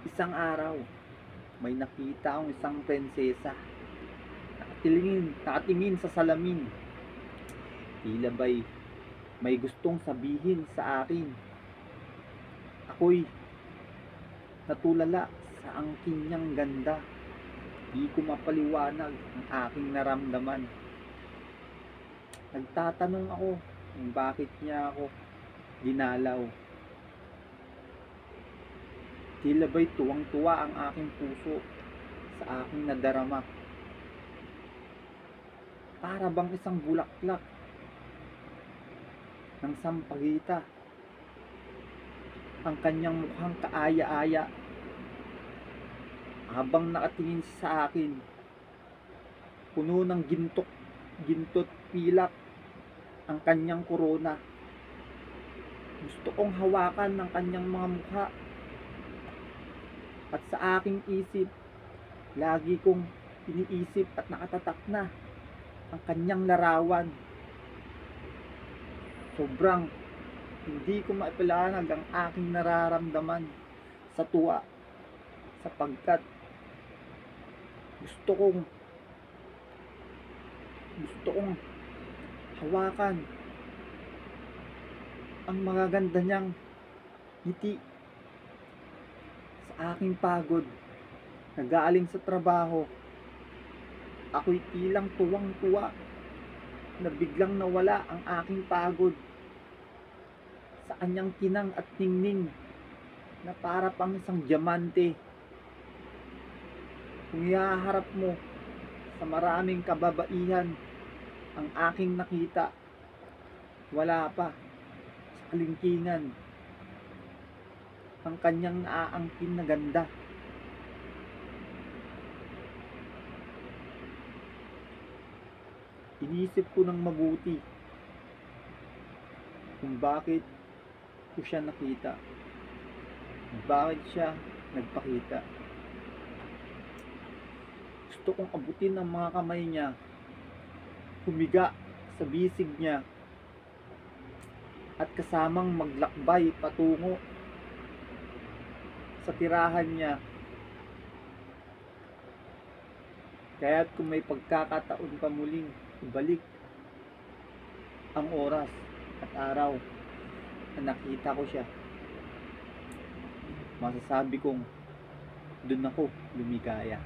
Isang araw, may nakita akong isang prinsesa. Nakatingin sa salamin. Tila ba'y may gustong sabihin sa akin. Ako'y natulala sa angkin niyang ganda. Di ko mapaliwanag ang aking naramdaman. Nagtatanong ako kung bakit niya ako dinalaw. Tila ba'y tuwang-tuwa ang aking puso sa aking nadarama. Para bang isang bulaklak ng sampagita ang kanyang mukhang kaaya-aya. Habang nakatingin sa akin, puno ng gintot pilak ang kanyang korona. Gusto kong hawakan ng kanyang mga mukha. At sa aking isip, lagi kong iniisip at nakatatak na ang kanyang larawan. Sobrang hindi ko maipalanag ang aking nararamdaman sa tuwa, sapagkat gusto kong hawakan ang magaganda niyang ngiti. Sa aking pagod na galing sa trabaho, ako'y tilang tuwang-tuwa na biglang nawala ang aking pagod sa kanyang kinang at tingning na para pang isang diamante. Kung ihaharap mo sa maraming kababaihan ang aking nakita, wala pa sa kalingkingan ang kanyang naaangkin na ganda. Inisip ko ng mabuti kung bakit ko siya nakita, bakit siya nagpakita. Gusto kong abutin ang mga kamay niya, humiga sa bisig niya, at kasamang maglakbay patungo sa tirahan niya. Kaya't kung may pagkakataon pa muling ibalik ang oras at araw na nakita ko siya, masasabi kong doon ako lumigaya.